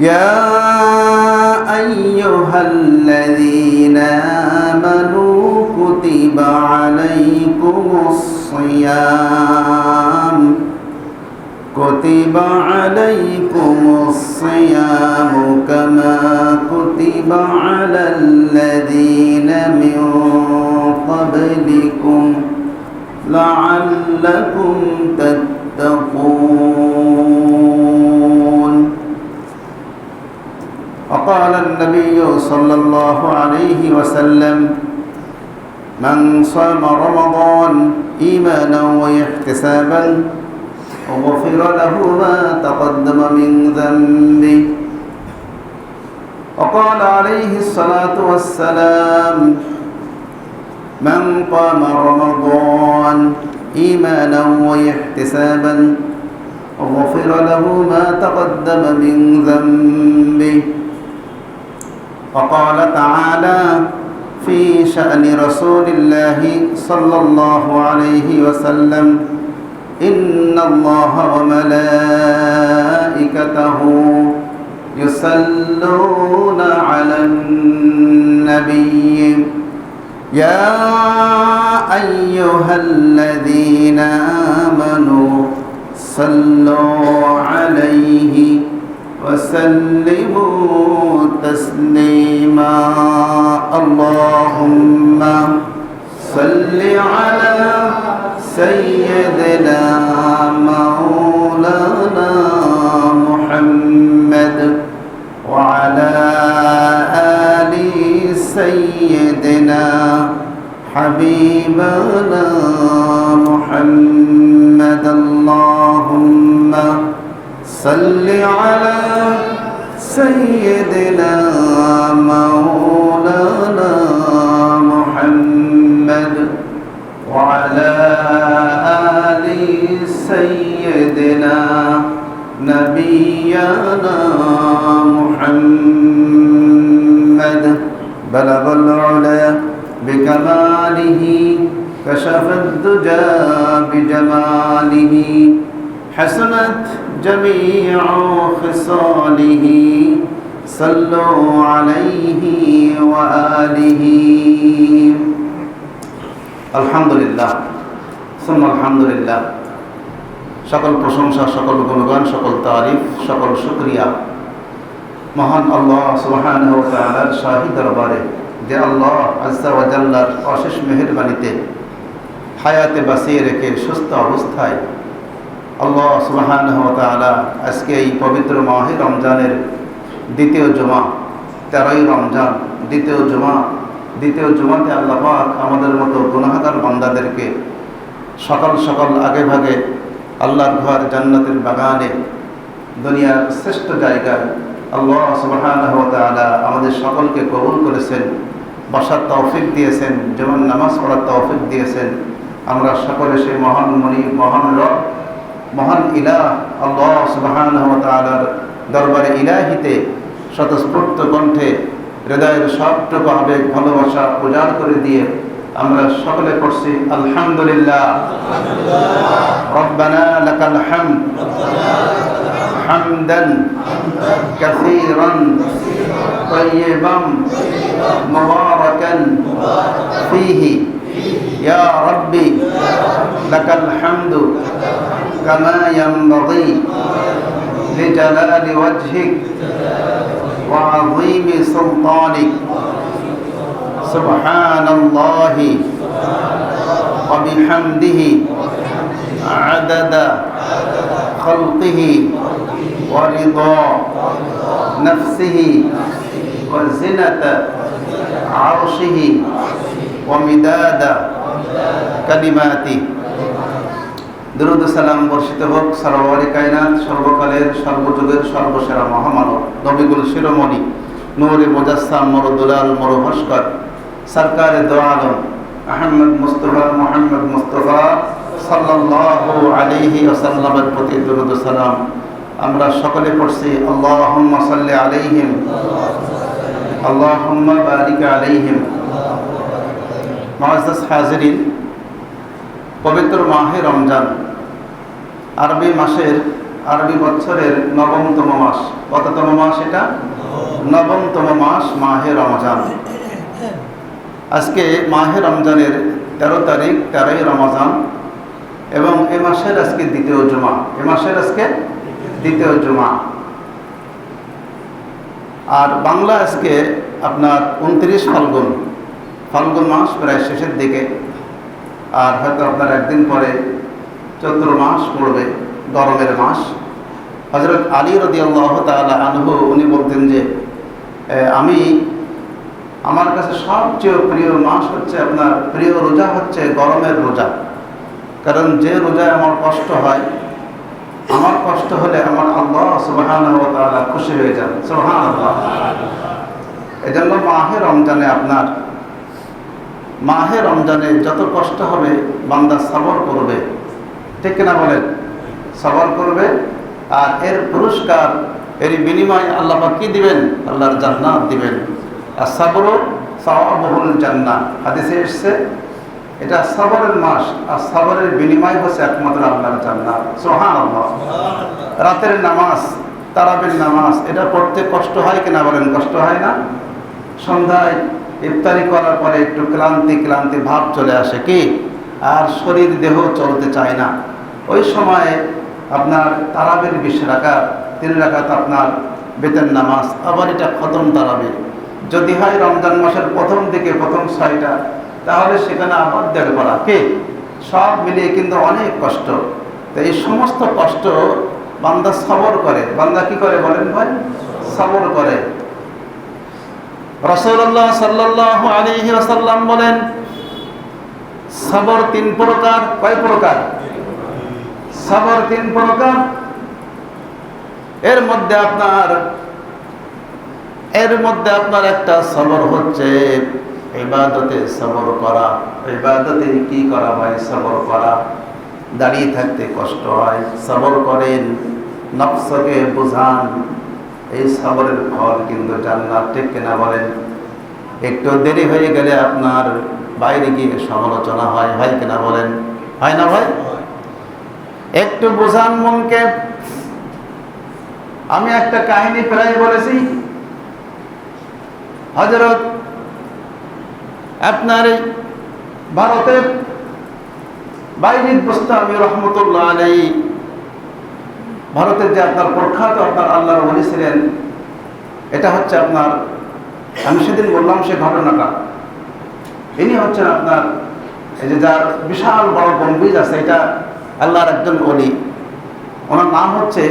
يا أيها الذين آمنوا كتب عليكم الصيام كما كتب على الذين من قبلكم لعلكم تتقون. وقال النبي صلى الله عليه وسلم: من صام رمضان إيمانا واحتسابا غفر له ما تقدم من ذنبه. وقال عليه الصلاة والسلام: من قام رمضان إيمانا واحتسابا غفر له ما تقدم من ذنبه. وقال تعالى في شأن رسول الله صلى الله عليه وسلم: إن الله وملائكته يصلون على النبي يا أيها الذين آمنوا صلوا عليه وسلموا تسليما. اللهم صل على سيدنا مولانا محمد وعلى آل سيدنا حبيبنا محمد. اللهم صل على سيدنا مولانا محمد وعلى آل سيدنا نبينا محمد. بلغ العلا بكماله كشف الدجى بجماله حسنت جميع خصاله صلوا عليه وآله. আলহামদুলিল্লাহ সুম্মা আলহামদুলিল্লাহ। সকল প্রশংসা, সকল গুণগান, সকল তারিফ, সকল শুকরিয়া মহান আল্লাহ সুবহানাহু ওয়া তাআলার শাহী দরবারে, যে আল্লাহ আযজা ওয়া জাল্লার অশেষ মেহেরবানিতে হায়াতে বাঁচিয়ে রেখে সুস্থ অবস্থায় আল্লাহ সুবহানাহু ওয়া তাআলা আজকে এই পবিত্র মাহে রমজানের দ্বিতীয় জুমা, 13ই রমজান দ্বিতীয় জুমাতে আল্লাহ পাক আমাদের মতো গুনাহগার বান্দাদেরকে সকাল সকাল আগে ভাগে আল্লাহর ঘর জান্নাতের বাগানে, দুনিয়ার শ্রেষ্ঠ জায়গায় আল্লাহ সুবহানাহু ওয়া তাআলা আমাদের সকলকে কবুল করেছেন, বসার তৌফিক দিয়েছেন, যেমন নামাজ পড়ার তৌফিক দিয়েছেন। আমরা সকলে সেই মহান মনি, মহান রব, মহান ইলাহ আল্লাহ সুবহানাহু ওয়া তাআলার দরবারে ইলাহিতে স্বতঃস্ফূর্ত কণ্ঠে হৃদয়ের সবটুকু আবেগ ভালোবাসা উজাড় করে দিয়ে আমরা সকলে পড়ছি আলহামদুলিল্লাহ। রব্বানা লাকাল হামদ হামদান কাসীরান তাইয়িবান মুবারাকান ফীহি ইয়া রাব্বি লাকাল হামদু কামা ইয়ানবাগী লিজালালি ওয়াজহিক ওয়া আযীমি সুলতানিক। সুবহানাল্লাহি ওয়া বিহামদিহি আদাদা খালকিহি ওয়া রিদা নাফসিহি ওয়া জিনাতা আরশিহি ওয়া মিদাদা কালিমাতিহি। দরুদ সালাম বর্ষিত হোক সরওয়ারে কায়নাত, সর্বকালের সর্বযুগের সর্বসেরা মহামানব, নবীগুল শিরোমণি, নূরে মুজাসসাম, মরদুলাল মরুভাস্কর, সরকারে দো আলম আহমদ মুস্তফা সাল্লাল্লাহু আলাইহি ওয়াসাল্লামের প্রতি দরুদ সালাম আমরা সকলে পড়ছি। আল্লাহুম্মা সাল্লি আলাইহিম, আল্লাহুম্মা বারিক আলাইহিম। মুআজ্জাজ হাজিরিন, পবিত্র মাহে রমজান, আরবি মাসের আরবি বছরের নবমতম মাস। কততম মাস এটা? নবমতম মাস মাহে রমজান। আজকে মাহে রমজানের 13 তারিখ, 13ই রমজান, এবং এ মাসের আজকে দ্বিতীয় জুমা। এ মাসের আজকে দ্বিতীয় জুমা। আর বাংলা আজকে আপনার 29 ফাল্গুন। ফাল্গুন মাস প্রায় শেষের দিকে, আর হয়তো আপনার একদিন পরে চৈত্র মাস পড়বে, গরমের মাস। হযরত আলী রাদিয়াল্লাহু তাআলা আনহু উনি বলতেন যে আমার কাছে সবচেয়ে প্রিয় মাস হচ্ছে, আপনার প্রিয় রোজা হচ্ছে গরমের রোজা। কারণ যে রোজায় আমার কষ্ট হয়, আমার কষ্ট হলে আমার আল্লাহ সুবহানাহু ওয়া তাআলা খুশি হয়ে যান। সুবহানাল্লাহ। এজন্য মাহে রমজানে যত কষ্ট হবে বান্দা সবর করবে, ঠিক কিনা বলেন? সবর করবে, আর এর পুরস্কার, এর বিনিময় আল্লাহ পাক কি দিবেন? আল্লাহর জান্নাত দিবেন। আর সাবরু সাওয়াবুল জান্নাহ, হাদিসে এসেছে এটা সবরের মাস, আর সবরের বিনিময় হচ্ছে একমাত্র আল্লাহর জান্নাত। সুবহানাল্লাহ। রাতের নামাজ, তারাবির নামাজ, এটা পড়তে কষ্ট হয় কিনা বলেন? কষ্ট হয় না? সন্ধ্যায় ইফতারি করার পরে একটু ক্লান্তি ভাব চলে আসে, কি আর শরীর দেহ চলতে চায় না। ওই সময়ে আপনার তারাবির 20 রাকাত, 3 রাকাত আপনার বেতের নামাজ, আবার এটা খতম তারাবির যদি হয় রমজান মাসের প্রথম দিকে, প্রথম 6টা, তাহলে সেখানে আবার 1.5 পারা, কি সব মিলিয়ে কিন্তু অনেক কষ্ট। তো এই সমস্ত কষ্ট বান্দা সবর করে। বান্দা কি করে বলেন ভাই? সবর করে। রাসূলুল্লাহ সাল্লাল্লাহু আলাইহি ওয়াসাল্লাম বলেন, সবর 3 প্রকার। কয় প্রকার? সবর 3 প্রকার। এর মধ্যে আপনার একটা সবর হচ্ছে ইবাদতে সবর করা। ইবাদতে কি করা হয়? সবর করা। দাঁড়িয়ে থাকতে কষ্ট হয়, সবর করেন, নফসকে বুঝান, এই সবরের ফল কিন্তু জান্নাত, ঠিক কিনা বলেন? একটু দেরি হয়ে গেলে আপনার বাইরে গিয়ে সমালোচনা হয় কিনা বলেন? হয় না ভাই? একটু বুঝান মনকে। আমি একটা কাহিনী প্রায় বলেছি। হযরত আপনার ভারতের বাইজিদ বুস্তামি রহমতুল্লাহ আলাইহি, ভারতের যে আপনার প্রখ্যাত আপনার আল্লাহর ওলি ছিলেন, এটা হচ্ছে আপনার, আমি সেদিন বললাম সে ঘটনাটা। ইনি হচ্ছেন আপনার এই যে যার বিশাল বড় গম্বুজ আছে, এটা আল্লাহর একজন ওলি। ওনার নাম হচ্ছে,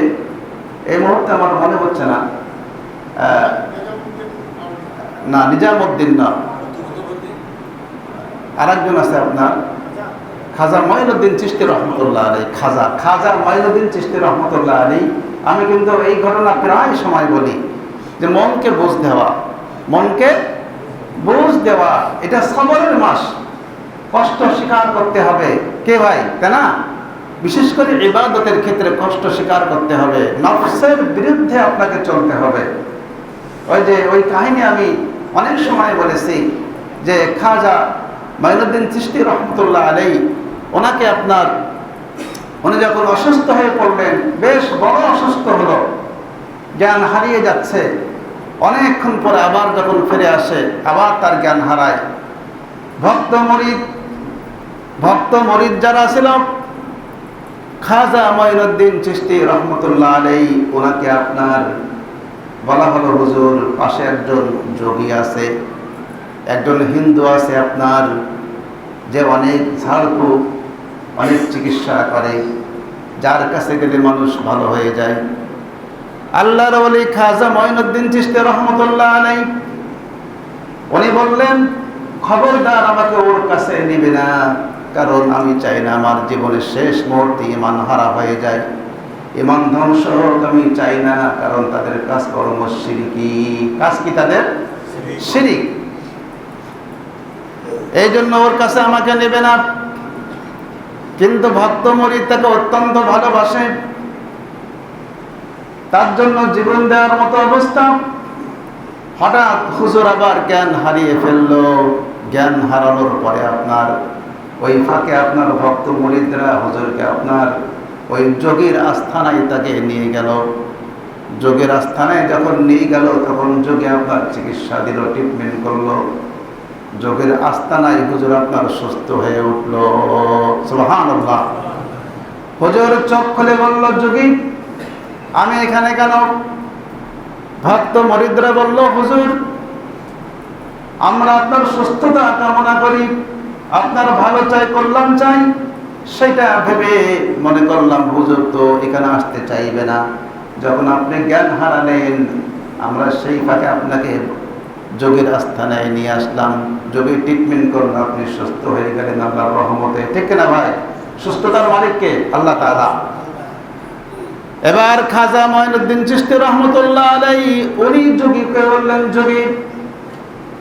এই মুহূর্তে আমার মনে হচ্ছে না, নিজামউদ্দিন না, আরেকজন আছে আপনার খাজা মঈনুদ্দিন চিশতি রহমতুল্লাহ আলাইহি। খাজা মঈনুদ্দিন চিশতি রহমতুল্লাহ আলাইহি। আমি কিন্তু এই ঘটনা প্রায় সময় বলি যে মনকে বুঝ দেওয়া, এটা সবরের মাস। কষ্ট স্বীকার করতে হবে, কে ভাই, তাই না? বিশেষ করে ইবাদতের ক্ষেত্রে কষ্ট স্বীকার করতে হবে, নফসের বিরুদ্ধে আপনাকে চলতে হবে। ওই কাহিনী আমি অনেক সময় বলেছি যে খাজা মঈনুদ্দিন চিশতি রহমতুল্লাহ আলাইহি, উনি যখন অসুস্থ হয়ে পড়লেন, বেশ বড় অসুস্থ হলো, জ্ঞান হারিয়ে যাচ্ছে, অনেকক্ষণ পরে আবার যখন ফিরে আসে, আবার তার জ্ঞান হারায়। ভক্ত মরিদ যারা ছিল, খাজা মঈনুদ্দিন চিশতি রহমতুল্লাহ আলাইহি, ওনাকে আপনার বলা হলো, হুজুর পাশে একজন যোগী আছে, একজন হিন্দু আছে আপনার, যে অনেক ঝাড়ফুঁক, অনেক চিকিৎসা করে, যার কাছে গেলে মানুষ ভালো হয়ে যায়। আল্লাহর ওলি খাজা মঈনুদ্দিন চিশতি রহমতুল্লাহ আলাইহি, উনি বললেন, খবরদার আমাকে ওর কাছে নিবে না, কারণ আমি চাই না আমার জীবনের শেষ মুহূর্তে ঈমান হারা হয়ে যায়, ঈমান ধ্বংস হোক আমি চাই না, কারণ তাদের কাজকর্ম শিরকি। কাজ কি তাদের? শিরিক। এই জন্য ওর কাছে আমাকে নেবে না। কিন্তু ভক্ত মরিদ তাকে অত্যন্ত ভালোবাসে, তার জন্য জীবন দেওয়ার মতো অবস্থা। হঠাৎ হুজুর আবার জ্ঞান হারিয়ে ফেললো। জ্ঞান হারানোর পরে আপনার ওই ফাঁকে আপনার ভক্ত মরিদরা হুজুরকে আপনার ওই যোগীর আস্থানায় তাকে নিয়ে গেল। যোগীর আস্থানায় যখন নিয়ে গেল তখন যোগী আপনার চিকিৎসা দিল, ট্রিটমেন্ট করলো। যোগীর আস্থানায় হুজুর আপনার সুস্থ হয়ে উঠল। সুবহানাল্লাহ। হুজুর চোখ খুলে বলল, যোগী আমি এখানে কেন? ভক্ত মরিদরা বলল, হুজুর আমরা আপনার সুস্থতা কামনা করি, আপনার ভালো চাই, কল্যাণ চাই। সেটা ভেবে মনে করলাম হুজুর তো এখানে আসতে চাইবে না। যখন আপনি জ্ঞান হারালেন আমরা সেই ফাঁকে আপনাকে যোগীর আস্থানায় নিয়ে আসলাম। যোগী ট্রিটমেন্ট করলো, আপনি সুস্থ হয়ে গেলেন আল্লাহর রহমতে। ঠিক না ভাই? সুস্থতার মালিককে আল্লাহ তাআলা। এবার খাজা মঈনুদ্দিন চিশতি রহমতুল্লাহ আলাইহি উনি যোগীকে বললেন, যোগী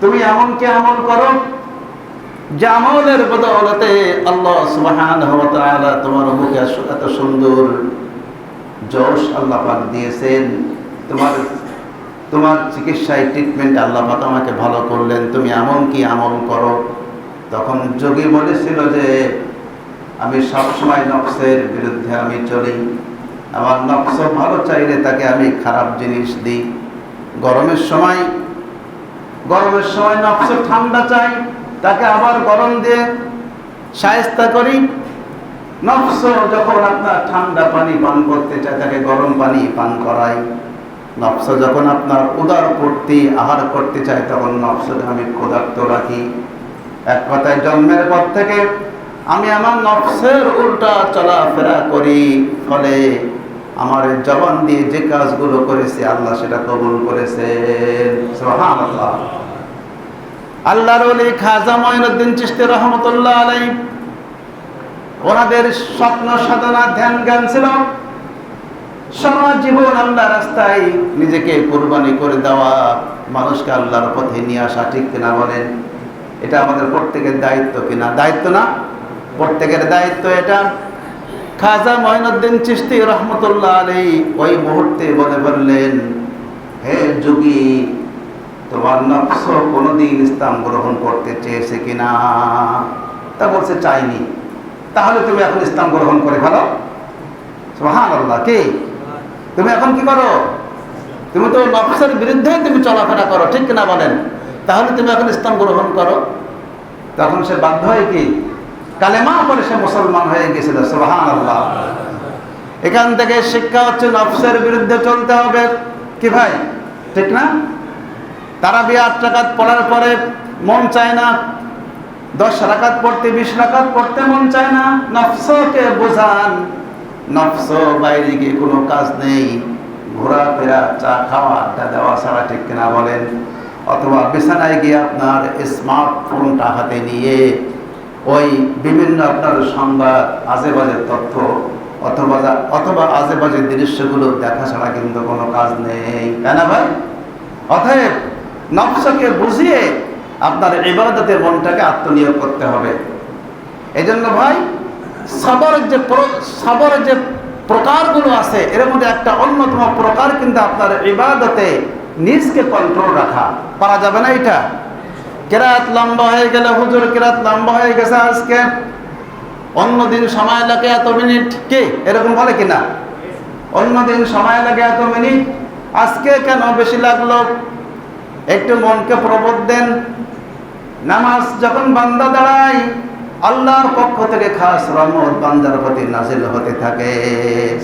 তুমি এমন কি আমল করো যে আমলের বদৌলতে আল্লাহ সুবহানাহু ওয়া তাআলা তোমার মুখে এত সুন্দর যশ আল্লাহ পাক দিয়েছেন, তোমার চিকিৎসায় ট্রিটমেন্ট আল্লাহ পাক আমাকে ভালো করলেন, তুমি এমন কি আমল করো? তখন যোগী বলেছিল যে আমি সবসময় নফসের বিরুদ্ধে আমি চলি। আমার নফস ভালো চাইলে তাকে আমি খারাপ জিনিস দিই। গরমের সময় নফস ঠান্ডা চাই, তাকে আবার গরম দিয়ে শায়েস্তা করি। নফস যখন আপনার ঠান্ডা পানি পান করতে চায় তাকে গরম পানি পান করাই। নফস যখন আপনার উদার করতে আহার করতে চায় তখন নফসকে আমি ক্ষুধার্ত রাখি। এক কথায় জন্মের পর থেকে আমি আমার নফসের উল্টা চলাফেরা করি, ফলে আমার জবান দিয়ে যে কাজগুলো করেছে আল্লাহ সেটা কবুল করেছে। সুবহানাল্লাহ। আল্লাহর ওলি খাজা মঈনুদ্দিন চিশতি রহমতুল্লাহ আলাইহি ওনাদের স্বপ্ন সাধনা ধ্যান জ্ঞান ছিল সারা জীবন আল্লাহর রাস্তায় নিজেকে কুরবানি করে দেওয়া, মানুষকে আল্লাহর পথে নিয়ে আসা। ঠিক কিনা বলেন? এটা আমাদের প্রত্যেকের দায়িত্ব কিনা? দায়িত্ব না? প্রত্যেকের দায়িত্ব এটা। খাজা মঈনুদ্দিন চিশতি রহমতুল্লাহ আলাইহি ওই মুহূর্তে বলে বললেন, হে যোগী তোমার নফস কোনদিন ইসলাম গ্রহণ করতে চেয়েছে কিনা? তা বলছে চাইনি। তাহলে তুমি এখন ইসলাম গ্রহণ করে ফেলো। সুবহানাল্লাহ। কি তুমি এখন কি করো? তুমি তো নফসের বিরুদ্ধে তুমি চলাফেরা করো। ঠিক কিনা বলেন? তাহলে তুমি এখন ইসলাম গ্রহণ করো। তখন সে বাধ্য হয় কি কালেমা পড়ে সে মুসলমান হয়ে গেছিল। সুবহানাল্লাহ। এখান থেকে শিক্ষা হচ্ছে নফসের বিরুদ্ধে চলতে হবে। কি ভাই? ঠিক না? তারাবি 8 রাকাত পড়ার পরে মন চায় না, 10 রাকাত পড়তে 20 রাকাত পড়তে মন চায় না। নফসকে বোঝান, নফস বাইরে গিয়ে কোনো কাজ নেই, ঘোরাফেরা, চা খাওয়া, আড্ডা দেওয়া ছাড়া। ঠিক কিনা বলেন? অথবা বিছানায় গিয়ে আপনার স্মার্টফোনটা হাতে নিয়ে ওই বিভিন্ন আপনার সংবাদ, আজেবাজে তথ্য অথবা আজেবাজে দৃশ্যগুলো দেখা ছাড়া কিন্তু কোনো কাজ নেই। তাই না ভাই? অতএব নফসকে বুঝিয়ে আপনার ইবাদতে মনটাকে আত্মনিয়োগ করতে হবে। এই জন্য ভাই সবরের যে প্রকারগুলো আছে এর মধ্যে একটা অন্যতম প্রকার কিন্তু আপনার ইবাদতে নিজকে কন্ট্রোল রাখা। পারা যাবে না এটা? কেরাত লম্বা হয়ে গেলে হুজুর কেরাত লম্বা হয়ে গেছে আজকে, অন্যদিন সময় লাগে এত মিনিট, কি এরকম বলে কিনা? অন্যদিন সময় লাগে এত মিনিট, আজকে কেন বেশি লাগলো? একটু মনকে প্রবোধ দেন। নামাজ যখন বান্দা দাঁড়ায় আল্লাহর পক্ষ থেকে খাস রহমত বান্দার প্রতি নাজিল হতে থাকে।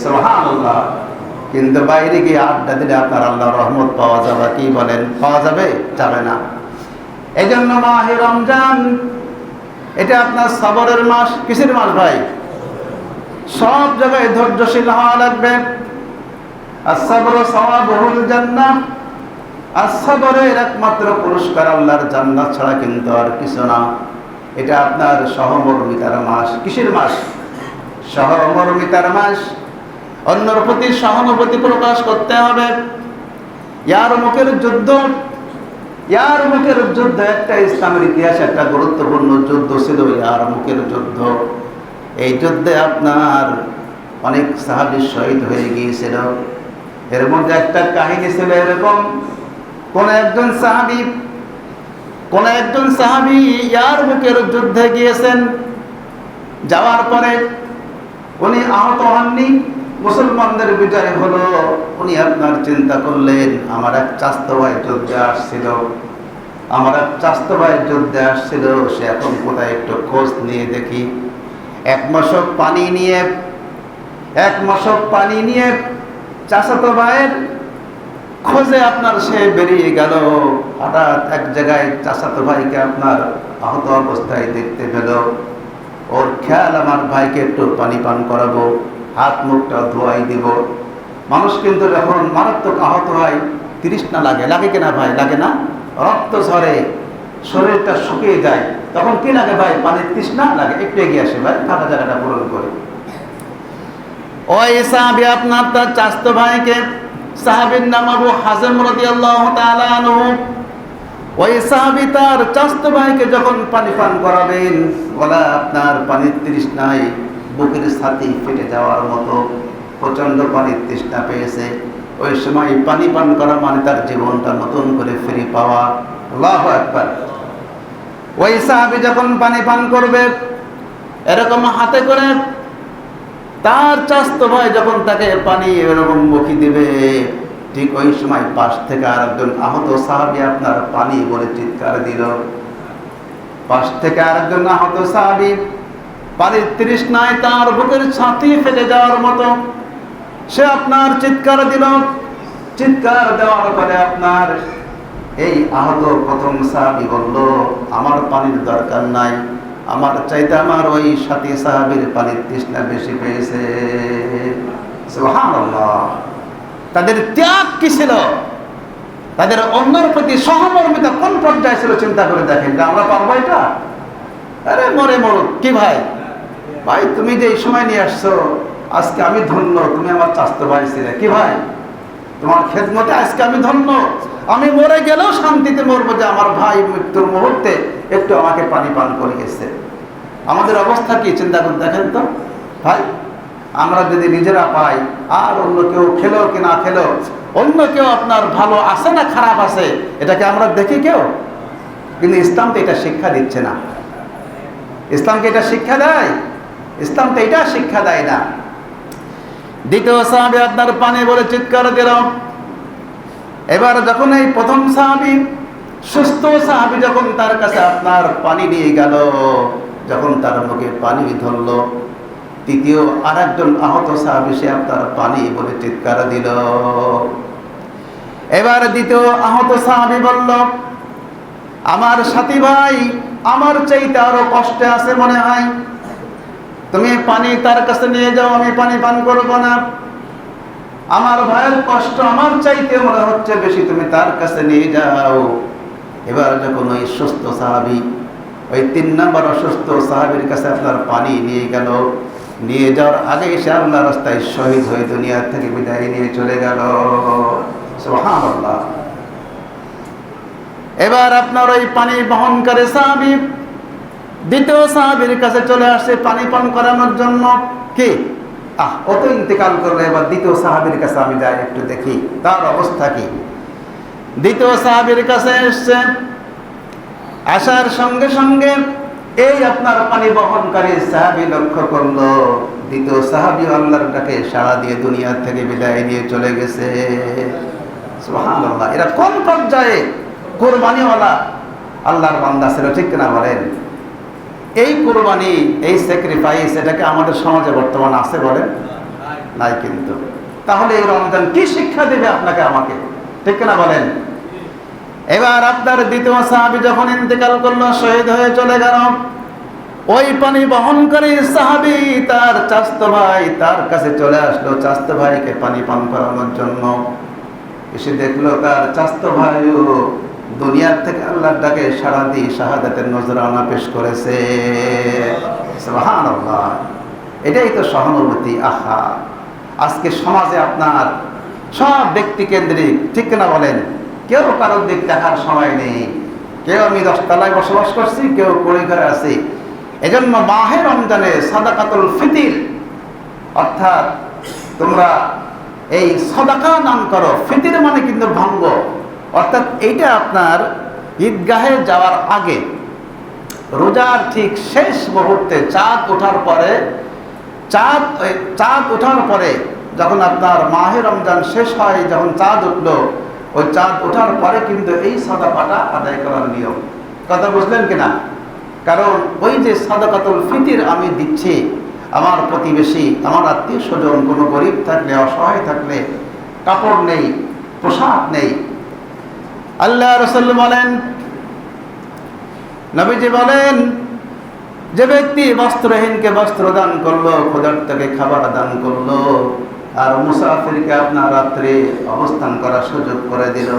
সুবহানাল্লাহ। কিন্তু বাইরে গিয়ে আড্ডা দিলে আপনার আল্লাহর রহমত পাওয়া যাবে? কি বলেন? পাওয়া যাবে? যাবে না। এই জন্য মাহে রমজান এটা আপনার সবরের মাস। কিসের মাস ভাই? সব জায়গায় ধৈর্যশীল হওয়া লাগবে। as-sabru sawabuhul জান্নাহ। as-sabরের একমাত্র পুরস্কার আল্লাহর জান্নাত ছাড়া কিন্তু আর কিছু না। এটা আপনার সহমর্মিতার মাস। কিসের মাস? সহমর্মিতার মাস। অন্যর প্রতি সহানুভূতি প্রকাশ করতে হবে। ইয়ারমুকের যুদ্ধ একটা ইসলামের ইতিহাসে একটা গুরুত্বপূর্ণ যুদ্ধ ছিল ইয়ারমুকের যুদ্ধ। এই যুদ্ধে আপনার অনেক সাহাবী শহীদ হয়ে গিয়েছিল। এর মধ্যে একটা কাহিনী ছিল এরকম, কোন একজন সাহাবী ইয়ারমুকের যুদ্ধে গিয়েছেন। যাওয়ার পরে উনি আহত হননি, মুসলমানদের বিজয় হলো। উনি আপনার চিন্তা করলেন, আমার এক চাচাতো ভাই যুদ্ধে আসছিল, সে এখন কোথায় একটু খোঁজ নিয়ে দেখি। এক মশক পানি নিয়ে চাচাতো ভাইয়ের খোঁজে আপনার সে বেরিয়ে গেল। হঠাৎ এক জায়গায় চাচাতো ভাইকে আপনার আহত অবস্থায় দেখতে পেল। ওর খেয়াল, আমার ভাইকে একটু পানি পান করাবো, হাত মুখটা ধোয়াই দিব। মানুষ কিন্তু যখন মারাত্মক আহত হয় তৃষ্ণা লাগে কিনা ভাই? লাগে না? রক্ত ঝরে, শরীরটা শুকিয়ে যায়, তখন কি লাগে ভাই? পানির তৃষ্ণা লাগে। একটু এগিয়ে আসে ভাই, ফাঁকা জায়গাটা পূরণ করে। ওই সাহাবী আপনার তার চাচাতো ভাইকে, সাহাবীর নাম আবু হাজম রাদিয়াল্লাহু তাআলা আনহু, ওই সাহাবী তার চাচাতো ভাইকে যখন পানি পান করাবেন, বলা আপনার পানির তৃষ্ণায় বুকের ছাতি ফেটে যাওয়ার মতো প্রচন্ড পানির তৃষ্ণা পেয়েছে। ওই সময় পানি পান করা মানে তার জীবনটা নতুন করে ফিরে পাওয়া। আল্লাহু আকবার। ওই সাহাবী যখন পানি পান করবে, এরকম হাতে করে তার চাচাতো ভাই যখন তাকে পানি এরকম মুখে দিবে, ঠিক ওই সময় পাশ থেকে আরেকজন আহত সাহাবী আপনার পানি বলে চিৎকার দিল। পাশ থেকে আরেকজন আহত সাহাবী পানির তৃষ্ণায় তার বুকের ছাতি ফেটে যাওয়ার মতো সে আপনার চিৎকার দিল। চিৎকার দেওয়ার পরে আপনার এই আহত প্রথম সাহাবী বলল, আমার পানির দরকার নাই, আমার চাইতে আমার ওই সাথী সাহাবীর পানির তৃষ্ণা বেশি পেয়েছে। সুবহানাল্লাহ। তাদের ত্যাগ কি ছিল, তাদের অন্যের প্রতি সহমর্মিতা কোন পর্যায়ে ছিল চিন্তা করে দেখেন। যে আমরা পারবো এটা? আরে মরে মরুক, কি ভাই তুমি যে এই সময় নিয়ে আসছো, আজকে আমি ধন্য, তুমি আমার চাচাতো ভাই ছিলে, কি ভাই তোমার খেদমতে আজকে আমি ধন্য। আমি মরে গেলেও শান্তিতে মরবো যে আমার ভাই মৃত্যুর মুহূর্তে একটু আমাকে পানি পান করিয়েছে। আমাদের অবস্থা কি চিন্তা করে দেখেন তো ভাই। আমরা যদি নিজেরা পাই, আর অন্য কেউ খেলো কি না খেলো, অন্য কেউ আপনার ভালো আছে না খারাপ আছে, এটাকে আমরা দেখি কেউ? কিন্তু ইসলাম তো এটা শিক্ষা দিচ্ছে না। ইসলামকে এটা শিক্ষা দেয়? ইসলাম তো এটা শিক্ষা দেয় না। দ্বিতীয় সাহাবী আপনার পানি বলে চিৎকার দিল। এবার যখন এই প্রথম সাহাবী, সুস্থ সাহাবী যখন তার কাছে আপনার পানি নিয়ে গেল, যখন তার মুখে পানি ধরলো, তৃতীয় আরেকজন আহত সাহাবী সে আপনার পানি বলে চিৎকার দিল। এবার দ্বিতীয় আহত সাহাবী বলল, আমার সাথী ভাই আমার চাইতে আরো কষ্টে আছে মনে হয়, তুমি পানি তার কাছে নিয়ে যাও, আমি পানি পান করব না। আমার ভাইয়ের কষ্ট আমার চাইতে মনে হচ্ছে বেশি, তুমি তার কাছে নিয়ে যাও। এবার যখন ওই সুস্থ সাহাবী ওই 3 নম্বর অসুস্থ সাহাবীর কাছে আপনার পানি নিয়ে গেল, নিয়ে যাওয়ার আগে সে আল্লাহর রাস্তায় শহীদ হয়ে দুনিয়া থেকে বিদায় নিয়ে চলে গেল। সুবহানাল্লাহ। এবার আপনার ওই পানি বহনকারী সাহাবী দ্বিতীয় সাহাবীর কাছে চলে আসছে পানি পান করানোর জন্য। কি ও তো ইন্তেকাল করলো, এবার দ্বিতীয় সাহাবীর কাছে আমি যাই, একটু দেখি তার অবস্থা কি। দ্বিতীয় সাহাবীর কাছে এসছে, আসার সঙ্গে সঙ্গে এই আপনার পানি বহনকারী সাহাবী লক্ষ্য করলো দ্বিতীয় সাহাবী আল্লাহর ডাকে সাড়া দিয়ে দুনিয়া থেকে বিদায় নিয়ে চলে গেছে। সুবহানাল্লাহ। এরা কোন পর্যায়ে কুরবানিওয়ালা আল্লাহর বান্দা ছিল, ঠিক কিনা বলেন? এই কুরবানি, এই স্যাক্রিফাইস, এটাকে আমাদের সমাজে বর্তমান আছে বলেন? নাই কিন্তু। তাহলে এই রমজান কি শিক্ষা দেবে আপনাকে আমাকে, ঠিক কিনা বলেন? এবার আপনার দ্বিতীয় সাহাবী যখন ইন্তেকাল করলো, শহীদ হয়ে চলে গেল, ওই পানি বহনকারী সাহাবী তার চাচাতো ভাই তার কাছে চলে আসলো চাচাতো ভাইকে পানি পান করানোর জন্য। এসে দেখলো তার চাচাতো ভাইও দুনিয়ার থেকে আল্লাহর ডাকে সাড়া দিয়ে শাহাদাতের নজরানা পেশ করেছে। সুবহানাল্লাহ। এটাই তো সহানুভূতি। আহা, আজকে সমাজে আপনার সব ব্যক্তি কেন্দ্রিক, ঠিক কিনা বলেন? কেউ কারোর দিক দেখার সময় নেই। কেউ আমি 10 তলায় বসবাস করছি, কেউ কুড়ি ঘরে আছি। এজন্য মাহে রমজানে সাদাকাতুল ফিতির, অর্থাৎ তোমরা এই সাদাকা দান করো। ফিতির মানে কিন্তু ভঙ্গ, অর্থাৎ এইটা আপনার ঈদগাহে যাওয়ার আগে, রোজার ঠিক শেষ মুহূর্তে চাঁদ ওঠার পরে চাঁদ ওঠার পরে যখন আপনার মাহে রমজান শেষ হয়, যখন চাঁদ উঠলো, ওই চাঁদ ওঠার পরে কিন্তু এই সাদাকাটা আদায় করার নিয়ম। কথা বুঝলেন কিনা? কারণ ওই যে সাদাকাতুল ফিতর আমি দিচ্ছি, আমার প্রতিবেশী, আমার আত্মীয় স্বজন কোনো গরিব থাকলে, অসহায় থাকলে, কাপড় নেই, পোশাক নেই, আল্লাহ রাসূল বলেন, নবীজি বলেন, যে ব্যক্তি বস্ত্রহীনকে বস্ত্র দান করলো, ক্ষুধার্তকে খাবার দান করলো, আর মুসাফিরকে আপনার রাত্রে অবস্থান করার সুযোগ করে দিল।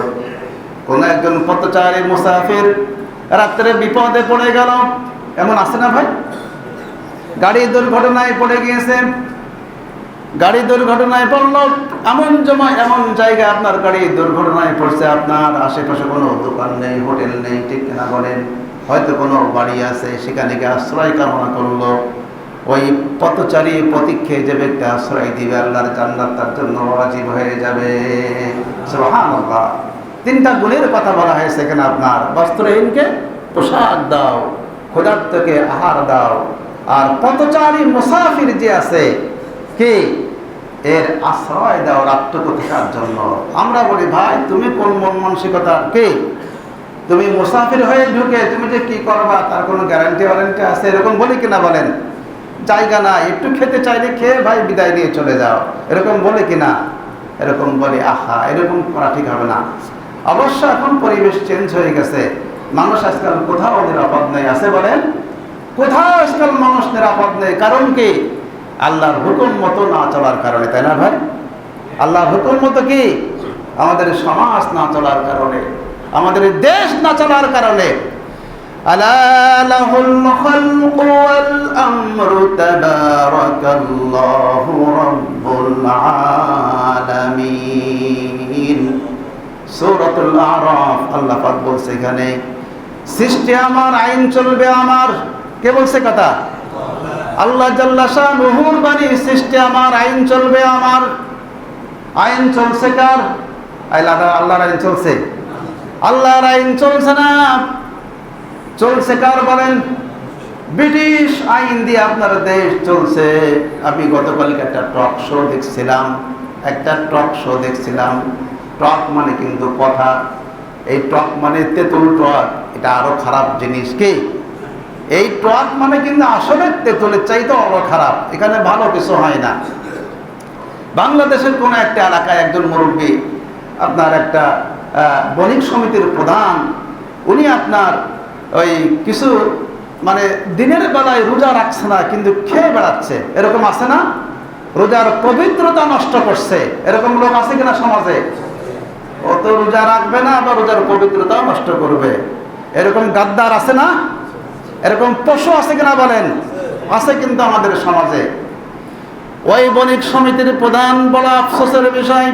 কোন একজন পথচারী মুসাফির রাত্রে বিপদে পড়ে গেল, এমন আছে না ভাই? গাড়ি দুর্ঘটনায় পড়ে গিয়েছে, গাড়ি দুর্ঘটনায় পড়লো, এমন জায়গায় আপনার গাড়ি দুর্ঘটনায় পড়ছে, আপনার আশেপাশে কোনো দোকান নেই, হোটেল নেই, ঠিক কিনা বলেন? হয়তো কোনো বাড়ি আছে, সেখানে গিয়ে আশ্রয় কামনা করলো। ওই পথচারী পথিককে যে ব্যক্তি আশ্রয় দিবে, আল্লাহর জান্নাত তার জন্য ওয়াজিব হয়ে যাবে। সুবহানাল্লাহ। তিনটা গুণের কথা বলা হয়েছে এখানে। আপনার বস্ত্রহীনকে পোশাক দাও, ক্ষুধার্তকে আহার দাও, আর পথচারী মুসাফির যে আছে কি, এর আশ্রয় দাও রাত্রকু থাকার জন্য। আমরা বলি, ভাই তুমি কোন মন মানসিকতা কি? তুমি মুসাফির হয়ে ঢুকে তুমি যে কি করবা তার কোনো গ্যারান্টি ওয়ারেন্টি আছে? এরকম বলি কিনা বলেন? জায়গা না, একটু খেতে চাইলে খেয়ে ভাই বিদায় নিয়ে চলে যাও, এরকম বলে কিনা? এরকম বলি, আহা, এরকম করা ঠিক হবে না। অবশ্য এখন পরিবেশ চেঞ্জ হয়ে গেছে, মানুষ আজকাল কোথাও নিরাপদ নেই, আছে বলেন? কোথাও আজকাল মানুষ নিরাপদ নেই। কারণ কি? আল্লাহর হুকুম মতো না চলার কারণে, তাই না ভাই? আল্লাহর হুকুম মতো কি? আমাদের সমাজ না চলার কারণে, আমাদের দেশ না চলার কারণে। আলা লাহুল খালকু ওয়াল আমরু তাবারাকাল্লাহু রাব্বুল আলামিন। সূরাতুল আরাফ আল্লাহ পাক বলছে এখানে, সৃষ্টি আমার, আইন চলবে আমার। কে বলছে কথা? আল্লাহ জাল্লা শানুহুর বাণী, সৃষ্টি আমার, আইন চলবে আমার। আইন চলছে কার? আল্লাহর আইন চলছে। আল্লাহর আইন চলছে না, চলছে কার বলেন? ব্রিটিশ আইন দিয়ে আপনার দেশ চলছে। আমি গতকালকে একটা টক শো দেখছিলাম। টক মানে কিন্তু কথা, এই টক মানে তেঁতুল টক, এটা আরো খারাপ জিনিস। কি এই টক মানে কিন্তু আসলে তেঁতুলের চাইতে আরো খারাপ, এখানে ভালো কিছু হয় না। বাংলাদেশের কোন একটা এলাকায় একজন মুরব্বী, আপনার একটা বণিক সমিতির প্রধান, উনি আপনার ওই কিছু মানে দিনের বেলায় রোজা রাখছে না, কিন্তু খেয়ে বেড়াচ্ছে, এরকম আছে না? রোজার পবিত্রতা নষ্ট করছে, এরকম লোক আছে কিনা সমাজে? ও তো রোজা রাখবে না, আবার রোজার পবিত্রতাও নষ্ট করবে, এরকম গাদ্দার আছে না? এরকম পশু আছে কিনা বলেন? আছে কিন্তু আমাদের সমাজে। ওই বণিক সমিতির প্রধান, বড় আফসোসের বিষয়,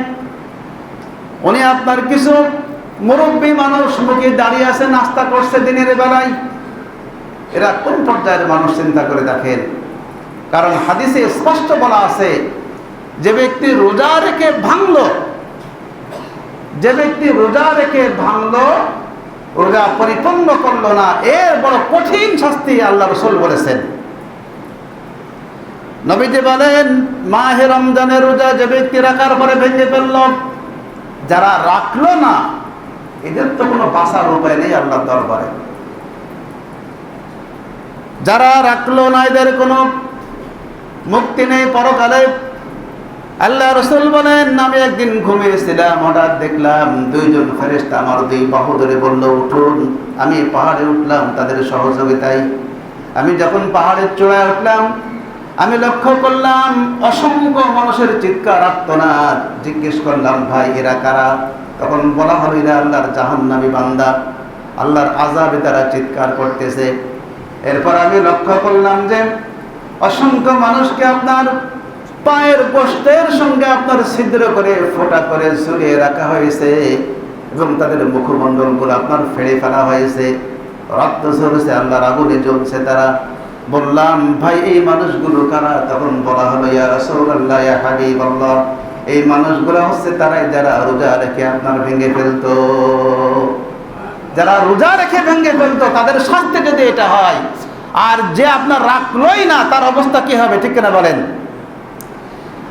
উনি আপনার কিছু মুরব্বী মানুষ মুখে দাঁড়িয়ে আছে, নাস্তা করছে দিনের বেলায়। এরা কোন পর্যায়ের মানুষ চিন্তা করে দেখেন। কারণ হাদিসে স্পষ্ট বলা আছে, যে ব্যক্তি রোজা রেখে ভাঙলো, রোজা পরিপূর্ণ করলো না, এর বড় কঠিন শাস্তি আল্লাহ রাসূল বলেছেন। নবীজি বলেন, মাহে রমজানের রোজা যে ব্যক্তি রাখার পরে ভেঙে ফেলল, যারা রাখলো না এদের তো কোনো বাঁচার উপায় নেই আল্লাহর দরবারে। যারা রাখলো না এদের কোনো মুক্তি নেই পরকালে। আল্লাহ রাসূল বলেন, আমি একদিন ঘুমিয়েছিলাম, হঠাৎ দেখলাম দুইজন ফেরেশতা আমার দুই বাহু ধরে বলল, উঠুন। আমি পাহাড়ে উঠলাম তাদের সহযোগিতায়। আমি যখন পাহাড়ের চূড়ায় উঠলাম, আমি লক্ষ্য করলাম অসংখ্য মানুষের চিৎকার, আর্তনাদ। জিজ্ঞেস করলাম, ভাই এরা কারা? তখন বলা হলো, এরা আল্লাহর জাহান্নামী বান্দা, আল্লাহর আযাবে তারা চিৎকার করতেছে। এরপর আমি লক্ষ্য করলাম যে অসংখ্য মানুষকে আপনার পায়ের গোশতের সঙ্গে আপনার ছিদ্র করে, ফোঁটা করে ঝুলিয়ে রাখা হয়েছে, এবং তাদের মুখমণ্ডলগুলো আপনার ফেড়ে ফেলা হয়েছে, রক্ত ঝরছে, আল্লাহর আগুনে জ্বলছে তারা। বললাম, ভাই এই মানুষগুলো কারা? তখন বলা হলো, ইয়া রাসূলুল্লাহ, ইয়া হাবিবাল্লাহ, এই মানুষগুলো হচ্ছে তারাই যারা রোজা রেখে আপনার ভেঙে ফেলতো। যারা রোজা রেখে ভেঙে ফেলতো তাদের শাস্তি যদি এটা হয়, আর যে আপনার রাখলোই না তার অবস্থা কি হবে? ঠিক কিনা বলেন?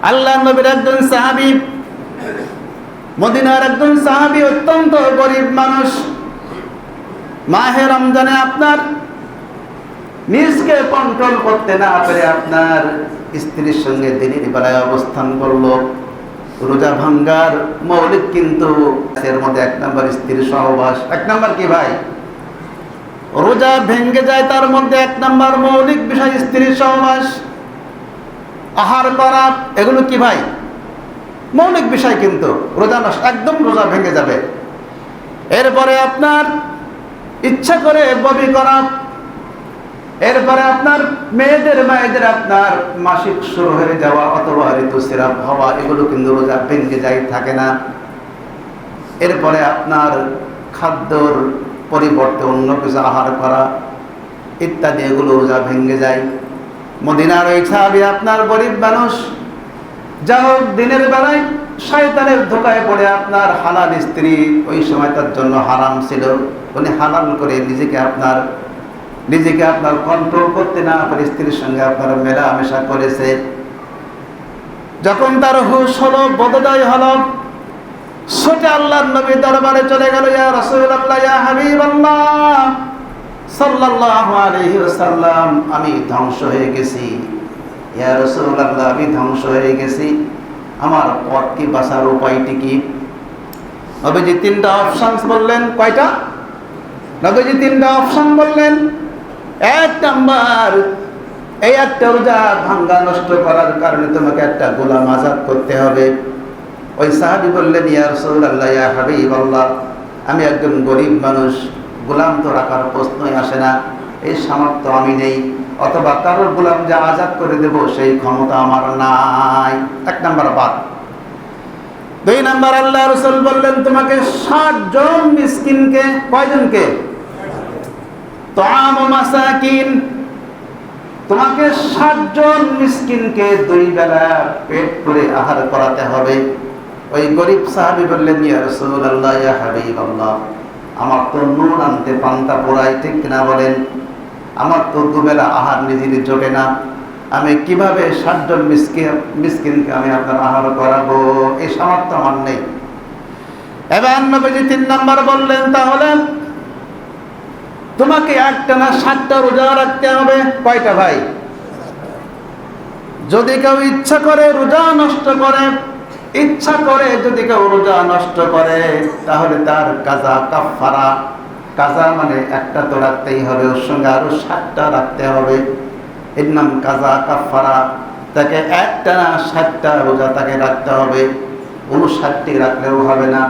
আল্লাহ নবীর একজন সাহাবী, মদিনার একজন সাহাবী, অত্যন্ত গরিব মানুষ। মাহে রমজানে আপনার নিজকে কন্ট্রোল করতে না পেরে আপনার স্ত্রীর সঙ্গে দিনের বেলায় অবস্থান করলো। রোজা ভাঙ্গার মৌলিক কিন্তু এর মধ্যে এক নম্বর স্ত্রীর সহবাস। এক নম্বর কি ভাই? রোজা ভেঙ্গে যায়, তার মধ্যে এক নম্বর মৌলিক বিষয় স্ত্রীর সহবাস, আহার করা। এগুলো কি ভাই? মৌলিক বিষয়, কিন্তু রোজা নষ্ট, একদম রোজা ভেঙে যাবে। এরপরে আপনার ইচ্ছা করে বমি করা, এরপরে আপনার মেয়েদের আপনার মাসিক শুরু হয়ে যাওয়া অথবা ঋতুস্রাব হওয়া, এগুলো কিন্তু রোজা ভেঙে যায়, থাকে না। এরপরে আপনার খাদ্যর পরিবর্তে অন্য কিছু আহার করা ইত্যাদি, এগুলো রোজা ভেঙে যায়। মদিনার ওই সাহাবী আপনার গরিব মানুষ, যা হোক দিনের বেলায় শয়তানের ধোকায় পড়ে আপনার হালাল স্ত্রী ওই সময় তার জন্য হারাম ছিল, উনি হালাল করে নিজেকে আপনার কন্ট্রোল করতে না পারে স্ত্রীর সঙ্গে আপনার মেলামেশা করেছে। যখন তার হুঁশ হলো, বোধোদয় হলো, ছুটে আল্লাহর নবীর দরবারে চলে গেল। ইয়া রাসূলুল্লাহ, ইয়া হাবিবাল্লাহ সাল্লাল্লাহু আলাইহি ওয়াসাল্লাম, আমি ধ্বংস হয়ে গেছি। ইয়া রাসূলুল্লাহ, আমি ধ্বংস হয়ে গেছি, আমার পথ কি, বাঁচার উপায়টি কি? নবীজি তিনটা অপশনস বললেন। কয়টা? নবীজি তিনটা অপশন বললেন। এক নাম্বার, এই একটা রোজা ভাঙ্গা নষ্ট করার কারণে তোমাকে একটা গোলাম আজাদ করতে হবে। ওই সাহাবী বললেন, ইয়া রাসূলুল্লাহ, ইয়া হাবিবাল্লাহ, আমি একজন গরিব মানুষ, গোলাম তো রাখার প্রশ্নই আসে না, এই সামর্থ্য আমি নেই, অথবা কারোর গোলাম যে আজাদ করে দেব সেই ক্ষমতা আমার নাই। এক নাম্বার বাদ। দুই নাম্বার, আল্লাহ রাসূল বললেন তোমাকে 60 জন মিসকিনকে, কয়জনকে? তাআম মাসাকিন, তোমাকে 60 জন মিসকিনকে 2 বেলা পেট ভরে আহার করাতে হবে। ওই গরিব সাহাবী বললেন, ইয়া রাসূলুল্লাহ, ইয়া হাবিবাল্লাহ, আমার তো নুন আনতে পান্তা পোড়াই, ঠিক কিনা বলেন? আমার তো 2 বেলা আহার নিজের জোটে না, আমি কিভাবে 60 জন মিসকিনকে আমি আপনার আহার করাবো? এই সামর্থ্য আমার নেই। এবার নবীজি 3 নাম্বার বললেন, তাহলে তোমাকে একটানা 60টা রোজা রাখতে হবে। কয়টা ভাই? যদি কেউ ইচ্ছা করে রোজা নষ্ট করে, যদি কেউ রোজা নষ্ট করে, তাহলে তার কাজা, কাফারা, কাজা মানে একটা তো রাখতেই হবে, ওর সঙ্গে আরো 60টা রাখতে হবে। এর নাম কাজা, কাফারা। তাকে একটানা 60টা রোজা তাকে রাখতে হবে। 59টি রাখলেও হবে না,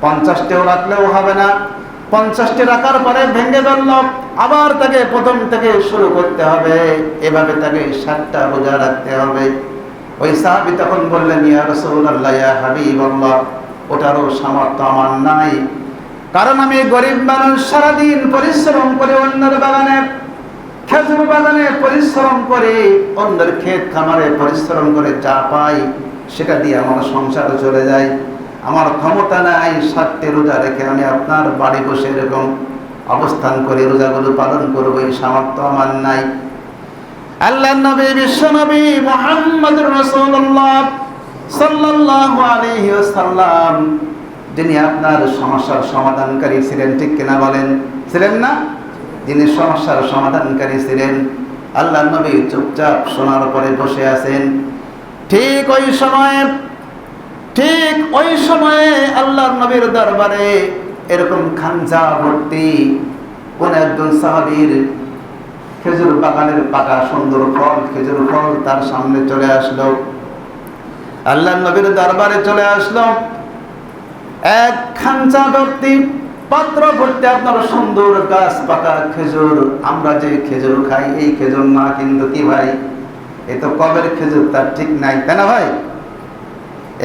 50টিও রাখলেও হবে না। 50টি রাখার পরে ভেঙে গেল, আবার তাকে প্রথম থেকে শুরু করতে হবে। এভাবে তাকে 60টা রোজা রাখতে হবে। ওই সাহাবী তখন বললেন, ইয়া রাসূলুল্লাহ, ইয়া হাবিবাল্লাহ, ওটারও সামর্থ্য আমার নাই, কারণ আমি গরিব মানুষ, সারাদিন পরিশ্রম করে অন্যের বাগানে, খেজুর বাগানে পরিশ্রম করে, অন্যের ক্ষেত খামারে পরিশ্রম করে যা পাই সেটা দিয়ে আমার সংসার চলে যায়। আমার ক্ষমতা নাই 60টি রোজা রেখে আমি আপনার বাড়ি বসে এরকম অবস্থান করে রোজাগুলো পালন করবো, এই সামর্থ্য আমার নাই। আল্লাহর নবী, বিশ্ব নবী মুহাম্মদুর রাসূলুল্লাহ সাল্লাল্লাহু আলাইহি ওয়াসাল্লাম, যিনি আপনার সমস্যার সমাধানকারী ছিলেন, ঠিক কিনা বলেন? ছিলেন না? যিনি সমস্যার সমাধানকারী ছিলেন, আল্লাহর নবী চুপচাপ শোনার পরে বসে আছেন। ঠিক ওই সময়ে আল্লাহর নবীর দরবারে এরকম খানজা ভর্তি কোন একজন সাহাবীর খেজুর বাগানের পাকা সুন্দর ফল, খেজুর ফল তার সামনে চলে আসলো। আল্লাহর নবীর দরবারে চলে আসলো এক খানজা ভর্তি পাত্র ভর্তি আপনার সুন্দর গাছ পাকা খেজুর। আমরা যে খেজুর খাই এই খেজুর না, কিন্তু কি ভাই, এ তো কবের খেজুর, তার ঠিক নাই, তাই না ভাই?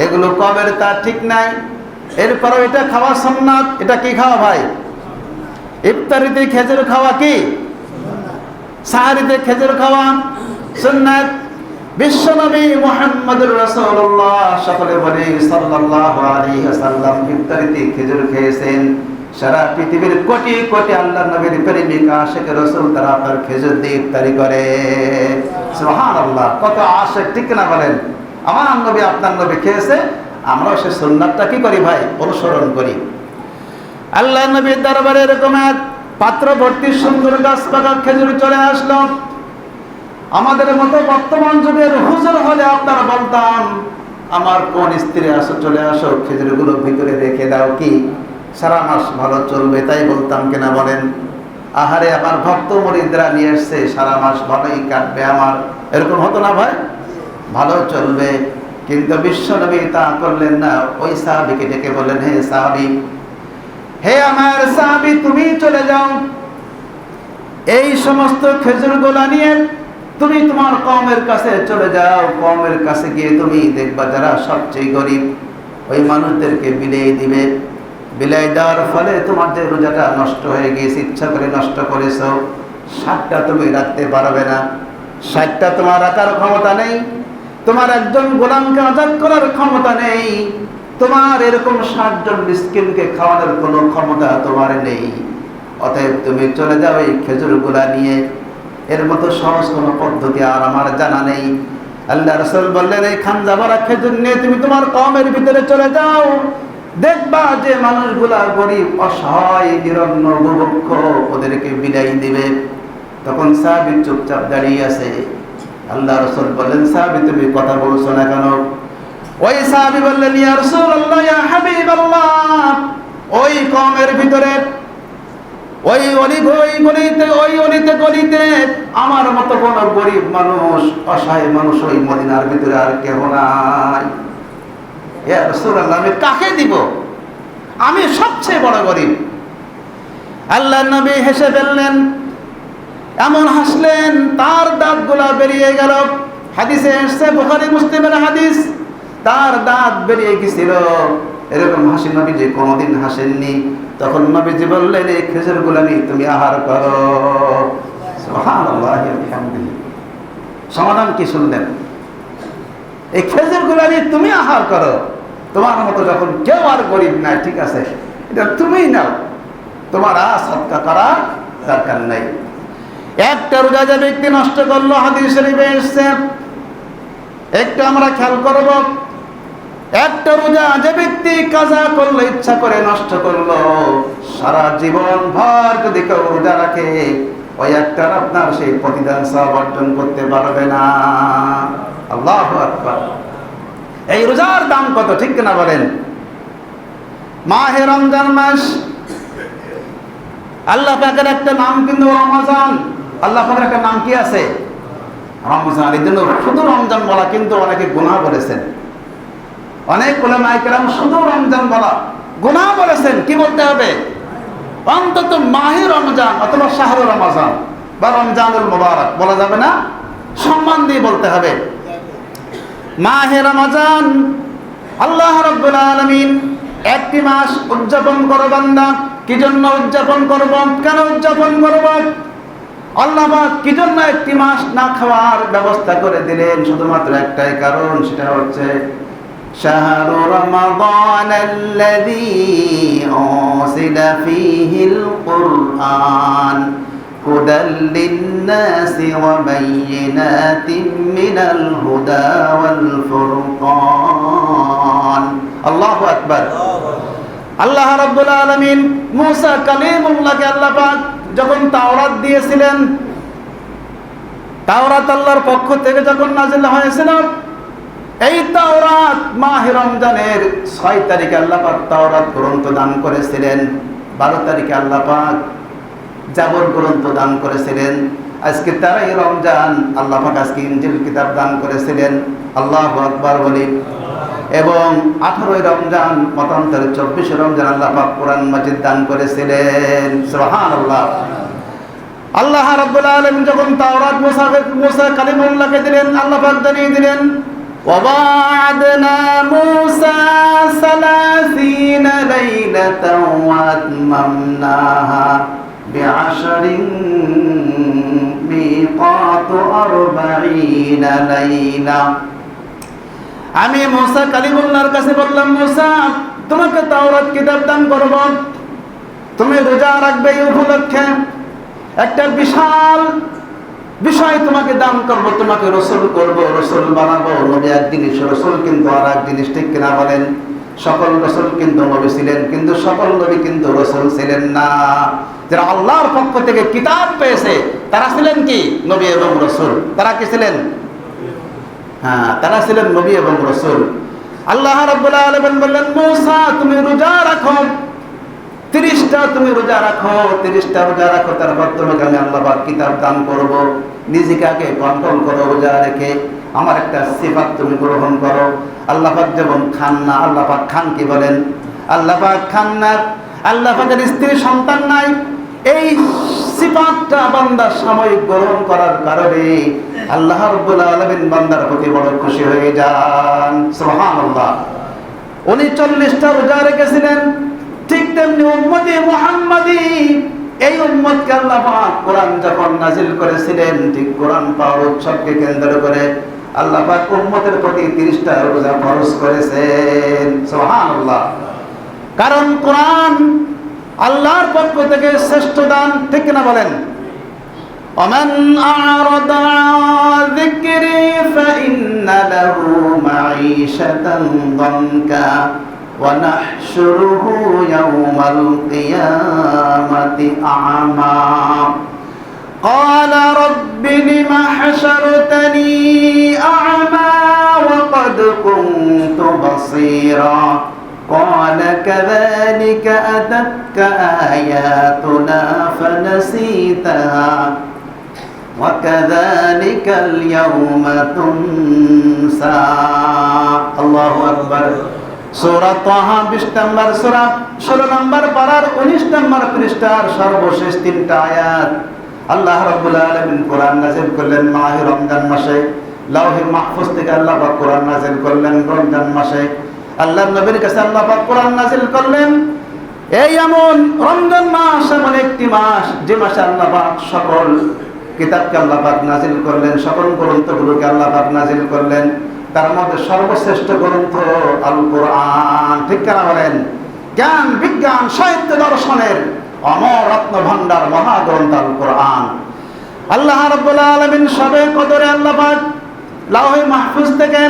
এগুলো কবের, তার ঠিক নাই। এরপরে এটা খাওয়া সুন্নাত। এটা কি খাওয়া ভাই? ইফতারিতে খেজুর খাওয়া কি? সাহারিতে খেজুর খাওয়া সুন্নাত। বিশ্বনবী মুহাম্মদুর রাসূলুল্লাহ সকলে বলে সাল্লাল্লাহু আলাইহি ওয়াসাল্লাম ইফতারিতে খেজুর খেয়েছেন। সারা পৃথিবীর কোটি কোটি আল্লাহর নবীর প্রেমিক আশিক রাসূল তারা আপনার খেজুর দিয়ে ইফতারি করে। সুবহানাল্লাহ, কত আশিক, ঠিক না বলেন? আমার নবী আপনার নবী খেয়েছে, আমরাও সে সুন্নাতটা কি করি ভাই, অনুসরণ করি। আল্লাহ নবীর দরবারে এরকম এক পাত্র ভর্তি সুন্দর গাছ পাকা খেজুর চলে আসলো। আমাদের মতো বর্তমান যুগের হুজুর হলে আপনারা বলতাম, আমার কোন স্ত্রী আসো, চলে আসো, খেজুরগুলো ভিতরে রেখে দাও, কি সারা মাস ভালো চলবে, তাই বলতাম কিনা বলেন? আহারে আমার ভক্ত মুরিদরা নিয়ে এসছে, সারা মাস ভালোই কাটবে আমার, এরকম হতো না ভাই? ভালো চলবে। কিন্তু বিশ্ব নবী তা করলেন না। ওই সাহাবীকে ডেকে বললেন, হে সাহাবী, হে আমার সাহাবী, তুমি চলে যাও, এই সমস্ত খেজুরগুলো নিয়ে তুমি তোমার কওমের কাছে চলে যাও। কওমের কাছে গিয়ে তুমি দেখবা যারা সবচেয়ে গরিব, ওই মানুষদেরকে বিলিয়ে দিবে। বিলাই দেওয়ার ফলে তোমার যে রোজাটা নষ্ট হয়ে গিয়েছে, ইচ্ছা করে নষ্ট করেছ, 60টা তুমি রাখতে পারবে না। 60টা তোমার রাখার ক্ষমতা নেই, তোমার একজন গোলামকে আজাদ করার ক্ষমতা নেই, তোমার এরকম 60 জন মিসকিনকে খাওয়ানোর কোনো ক্ষমতা তোমার নেই। অতএব তুমি চলে যাও এই খেজুরগুলা নিয়ে। এর মতো সহজ কোনো পদ্ধতি আর আমার জানা নেই। আল্লাহ রাসূল বললেন, এই খানজা ভরা খেজুর নিয়ে তুমি তোমার কওমের ভিতরে চলে যাও, দেখবা যে মানুষগুলা গরিব, অসহায়, নিরন্ন, বুভুক্ষ, ওদেরকে বিদায় দিবে। তখন সাহাবী চুপচাপ দাঁড়িয়ে আছে। আল্লাহ রাসূল বললেন, সাহাবী তুমি কথা বলছো না কেন? ওই সাহাবী বললেন, ইয়া রাসূলুল্লাহ, ইয়া হাবিবাল্লাহ, ওই কওমের ভিতরে ওই অলিতে গলিতে আমার মতো কোন গরিব মানুষ, অসহায় মানুষ ওই মদিনার ভিতরে আর কেউ নাই। ইয়া রাসূলুল্লাহ, আমি কাকে দিব? আমি সবচেয়ে বড় গরিব। আল্লাহর নবী হেসে ফেললেন, এমন হাসলেন তার দাঁতগুলা বেরিয়ে গেল। হাদিসে এসেছে, বুখারী মুসলিমের হাদিস, তার দাঁত বেরিয়ে গেছিল। এরকম হাসি নবীজি কোনোদিন হাসেননি। তখন নবীজি বললেন, এই খেজুরগুলো নিয়ে তুমি আহার করো। সুবহানাল্লাহি ওয়া বিহামদিহি। সমাধান কি শুনলেন? এই খেজুরগুলো নিয়ে তুমি আহার করো। তোমার মতো যখন কেউ আর গরিব নাই, ঠিক আছে, এটা তুমিই নাও, তোমার আর সদকা করা দরকার নাই। একটা রোজা যে ব্যক্তি নষ্ট করলো, হাদিস শরীফে এসেছে, একটু আমরা খেয়াল করব। একটা রোজা যে ব্যক্তি কাজা করলো, ইচ্ছা করে নষ্ট করলো, সারা জীবন ভর যদি কেউ রোজা রাখে, ওই একটার আপনার সেই প্রতিদান সওয়াব অর্জন করতে পারবে না। আল্লাহু আকবার। এই রোজার দাম কত, ঠিক কিনা বলেন? মাহে রমজান মাস, আল্লাহ পাকের একটা নাম কিন্তু রমজান। আল্লাহ পাকের একটা নাম কি আছে? রমজান। এই জন্য শুধু রমজান বলা কিন্তু অনেকে গুনাহ বলেছেন। অনেক উলামায়ে কেরাম শুধু রমজান বলা গুনাহ বলেছেন। কি বলতে হবে? অন্তত মাহে রমজান অথবা শাহরু রমজান বা রমজানুল মুবারক বলা যাবে না, সম্মান দিয়ে বলতে হবে। মাহে রমজান, আল্লাহ রাব্বুল আলামিন একটি মাস উদযাপন করো বান্দা। কি জন্য উদযাপন করব? কেন উদযাপন করব? আল্লাহ পাক কি জন্য একটি মাস না খাওয়ার ব্যবস্থা করে দিলেন? শুধুমাত্র একটাই কারণ, সেটা হচ্ছে শাহরু রমাদান আল্লাযী উনজিলা ফীহিল কুরআন হুদাল লিন-নাসি ওয়া বায়্যিনাতিন মিনাল হুদা ওয়াল ফুরকান। আল্লাহু আকবার। আল্লাহ রাব্বুল আলামিন মুসা কালিমুল্লাহকে আল্লাহ পাক যখন তাওরাত দিয়েছিলেন, তাওরাত আল্লাহর পক্ষ থেকে যখন নাযিল হয়েছিল, এই তাওরাত মাহে রমজানের 6 তারিখে আল্লাহ পাক তাওরাত গ্রন্থ দান করেছিলেন। 12 তারিখে আল্লাহ পাক জাবর গ্রন্থ দান করেছিলেন। আজকে 13ই রমজান, আল্লাহ পাক আজকে ইনজিল কিতাব দান করেছিলেন। আল্লাহু আকবার বলি। এবং 18ই রমজান, মতান্তরে 24 রমজান আল্লাহ পাক কোরআন মাজিদ দান করেছিলেন। সুবহানাল্লাহ। আল্লাহ রাব্বুল আলামিন যখন তাওরাত মুসা কালিমুল্লাহকে দিলেন, আল্লাহ পাক জানিয়ে দিলেন, وَوَعَدْنَا مُوسَى 30 لَيْلَةً وَأَتْمَمْنَاهَا بِعَشْرٍ مِيقَاتُ 40 لَيْلَةً। আমি মুসা কালিমুল্লাহর কাছে বললাম, মুসা, তোমাকে তাওরাত কিতাব দান করব, তুমি রোজা রাখবে এই উপলক্ষে। একটা বিশাল বিষয় তোমাকে দান করবো, তোমাকে রসুল করবো, রসুল বানাবো। নবী এক জিনিস, রসুল কিন্তু আর এক জিনিস, ঠিক কিনা বলেন? সকল রসুল কিন্তু নবী ছিলেন, কিন্তু সকল নবী কিন্তু রসুল ছিলেন না। যারা আল্লাহর পক্ষ থেকে কিতাব পেয়েছে তারা ছিলেন কি? নবী এবং রসুল। তারা কি ছিলেন? হ্যাঁ, তারা ছিলেন নবী এবং রসুল। আল্লাহ রাব্বুল আলামিন বললেন, মূসা তুমি রোজা রাখো, 30টা তুমি রোজা রাখো, 30টা রোজা রাখো, তারপর তোমাকে আমি আল্লাহ পাক কিতাব দান করব। নিজেকে আগে কন্ট্রোল করো রোজা রেখে, আমার একটা সিফাত তুমি গ্রহণ করো। আল্লাহ পাক যেমন খান না, আল্লাহ পাক খান কি বলেন? আল্লাহ পাক খান না, আল্লাহ পাকের স্ত্রী সন্তান নাই। এই সিফাতটা বান্দা সাময়িক গ্রহণ করার কারণে আল্লাহ রাব্বুল আলামিন বান্দার প্রতি বড় খুশি হয়ে যান। সুবহানাল্লাহ। উনি 40টা রোজা রেখেছিলেন। ঠিক তেমনি উম্মতে মুহাম্মাদি, এই উম্মতকে আল্লাহ পাক কোরআন যখন নাজিল করেছিলেন, ঠিক কোরআন পাওয়ার উৎসবকে কেন্দ্র করে আল্লাহ পাক উম্মতের প্রতি 30টা রোজা ফরজ করেছেন। সুবহানাল্লাহ। কারণ কোরআন আল্লাহর পক্ষ থেকে শ্রেষ্ঠ দান, ঠিক কিনা বলেন? ومن أعرض عن ذكري فإن له معيشة ضنكا ونحشره يوم القيامة أعمى قال رب لم حشرتني أعمى وقد كنت بصيرا قال كذلك أتتك آياتنا فنسيتها وكذلك اليوم تنسى الله أكبر সূরা তাহা 20 নম্বর সূরা 16 নম্বর পারার 19 নম্বর পৃষ্ঠার সর্বশেষ 3টা আয়াত আল্লাহ রাব্বুল আলামিন কোরআন নাযিল করলেন মাহে রমজান মাসে। লাউহে মাহফুজ থেকে আল্লাহ পাক কোরআন নাযিল করলেন রমজান মাসে। আল্লাহর নবীর কাছে আল্লাহ পাক কোরআন নাযিল করলেন। এই এমন রমজান মাস এমন একটি মাস যে মাসে আল্লাহ পাক সকল কিতাবকে আল্লাহ পাক নাযিল করলেন, সকল গ্রন্থগুলোকে আল্লাহ পাক নাযিল করলেন। তার মধ্যে সর্বশ্রেষ্ঠ গ্রন্থ আল কোরআন, ঠিক কিনা বলেন? জ্ঞান বিজ্ঞান সাহিত্য দর্শনের অমর রত্ন ভান্ডার মহাগ্রন্থ আল কোরআন। আল্লাহ রাব্বুল আলামিন সবে কদরে আল্লাহ পাক লাউহে মাহফুজ থেকে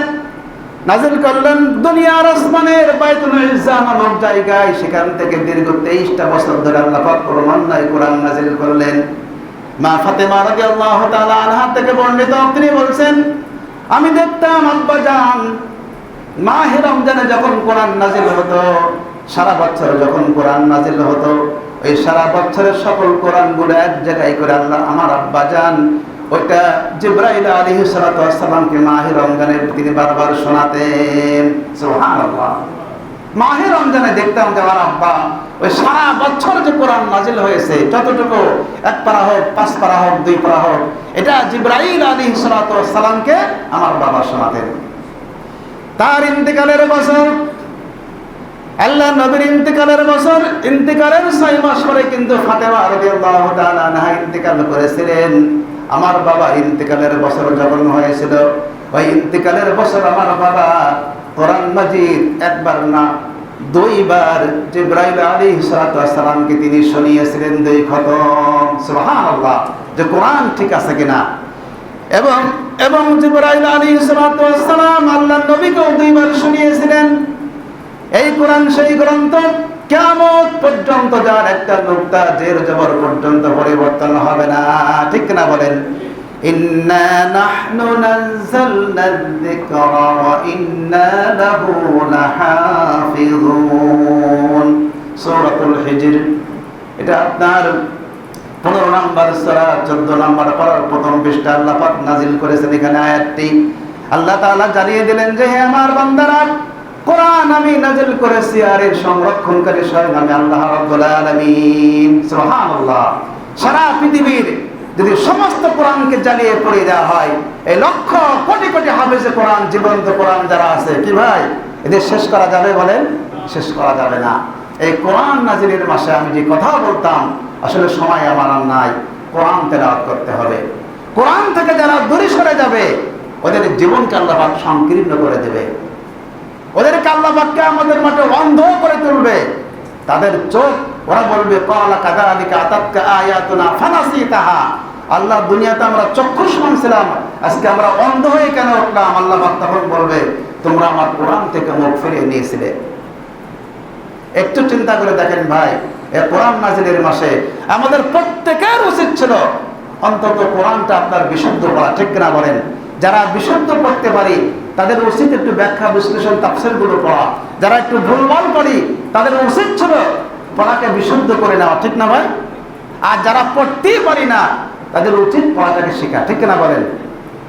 নাযিল করলেন দুনিয়ার আসমানের বাইতুল ইজ্জা নামক জায়গায়। সেখান থেকে দীর্ঘ 23টা বছর ধরে আল্লাহ পাক ক্রমান্বয়ে কোরআন নাযিল করলেন। মা ফাতেমা রাদিয়াল্লাহু তাআলা আনহা থেকে বর্ণিত, তিনি বলছেন, আমি দেখতাম আব্বাজান মাহে রমজানে যখন কোরআন নাযিল হতো, সারা বছর যখন কোরআন নাযিল হতো, ওই সারা বছরের সকল কোরআনগুলো এক জায়গায় করে আল্লাহ আমার আব্বাজান ওইটা জিবরাইল আলাইহিস সালাতু ওয়াস সালামকে মাহে রমজানে তিনি বারবার শোনাতেন। সুবহানাল্লাহ। মাহে রমজানে দেখতাম যে আমার আব্বা ওই সারা বছর যে কোরআন নাযিল হয়েছে, যতটুকু 1 পারা হোক, 5 পারা হোক, 2 পারা হোক, এটা জিবরাইল আলাইহিস সালাতু ওয়াস সালামকে আমার বাবা শোনাতেন। তার ইন্তেকালের বছর, আল্লাহ নবীর ইন্তেকালের বছর, ইন্তেকালের 6 মাস পরে কিন্তু ফাতেমা রাদিয়াল্লাহু তাআলা আনহা ইন্তেকাল করেছিলেন। আমার বাবা ইন্তেকালের বছর যখন হয়েছিল, ওই ইন্তেকালের বছর আমার বাবা কোরআন মাজিদ একবার না 2 বার জিবরাইল আলাইহিস সালাতু ওয়াস সালামকে তিনি শুনিয়েছিলেন 2 খতম। সুবহানাল্লাহ। যে কোরআন ঠিক আছে কিনা। এবং জিবরাইল আলাইহিস সালাতু ওয়াস সালাম আল্লাহর নবীকেও 2 বার শুনিয়েছিলেন। এই কোরআন সেই গ্রন্থ কিয়ামত পর্যন্ত যার একটা নুকতা জের জবর পর্যন্ত পরিবর্তন হবে না, ঠিক না বলেন? ইন্না নাহনু নাযালনা যিকরা ওয়া ইন্না লাহু লাহাফিজুন। সূরাতুল হিজর, এটা আপনার 15 নম্বর সূরা 14 নম্বর পারার প্রথম পৃষ্ঠা আল্লাহ পাক নাযিল করেছেন। এখানে আয়াতটি আল্লাহ তাআলা জানিয়ে দিলেন যে হে আমার বান্দারা, কোরআন আমি নাযিল করেছি আর এর সংরক্ষণকারী স্বয়ং আমি আল্লাহ রাব্বুল আলামিন। সুবহানাল্লাহ। সারা পৃথিবীর যদি সমস্ত কোরআনকে জ্বালিয়ে পড়িয়ে দেওয়া হয়, এই লক্ষ কোটি কোটি হাফেজে কোরআন, জীবন্ত কোরআন যারা আছে, কি ভাই এদের শেষ করা যাবে? বলেন, শেষ করা যাবে না। এই কোরআন নাযিলের মাসে আমি যে কথা বলতাম, আসলে সময় আমার আর নাই। কোরআন তেলাওয়াত করতে হবে। কোরআন থেকে যারা দূরে সরে যাবে, ওদের জীবনকে আল্লাহ পাক সংকীর্ণ করে দেবে, ওদেরকে আল্লাহ পাক কিয়ামতের মাঠে অন্ধ করে তুলবে। তাদের চোখ, ওরা বলবে ক্বালা কাযালিকা আতাতকা আয়াতুনা ফানাসিতাহা, আল্লাহ দুনিয়াতে আমরা চক্ষুষ্মান ছিলাম, আজকে আমরা অন্ধ হয়ে কেন উঠলাম? আল্লাহ পাক তখন বলবে তোমরা আমার কোরআন থেকে মুখ ফিরিয়ে নিয়েছিলে। একটু চিন্তা করে দেখেন ভাই, এই কোরআন নাজিলের মাসে আমাদের প্রত্যেকের উচিত ছিল অন্তত কোরআনটা আপনার বিশুদ্ধ পড়া, ঠিক কিনা বলেন? যারা বিশুদ্ধ পড়তে পারি তাদের উচিত একটু ব্যাখ্যা বিশ্লেষণ তাফসীরগুলো পড়া। যারা একটু ভুলভাল পড়ি তাদের উচিত ছিল পড়াকে বিশুদ্ধ করে নেওয়া, ঠিক না ভাই? আর যারা পড়তেই পারি না তাদের উচিত পড়াটাকে শেখা, ঠিক কিনা বলেন?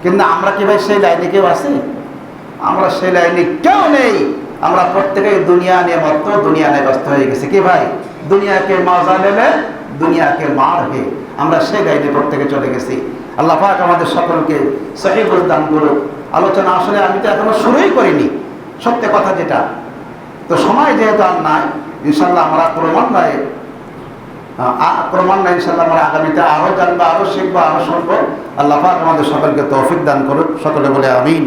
কিন্তু আমরা কি ভাই সেই লাইনে কেউ আছি? আমরা সেই লাইনে কেউ নেই। আমরা প্রত্যেকেই দুনিয়া নিয়ে মত্ত, দুনিয়া নিয়ে ব্যস্ত হয়ে গেছি। কি ভাই? দুনিয়াকে মজা নেবে, দুনিয়াকে মার হে, আমরা সেই লাইনে প্রত্যেকে চলে গেছি। আল্লাহ পাক আমাদের সকলকে সহিহ বুঝ দান করুক। আলোচনা আসলে আমি তো এখনো শুরুই করিনি, সত্য কথা যেটা। তো সময় যেহেতু আর নাই, ইনশাল্লাহ আমরা ক্রমান্বয়ে ইনশাল্লাহ আমরা আগামীতে আরো জানবো, আরো শিখবো, আরো শুনবো। আল্লাহ পাক আমাদের সকলকে তৌফিক দান করুক। সকলে বলে আমিন।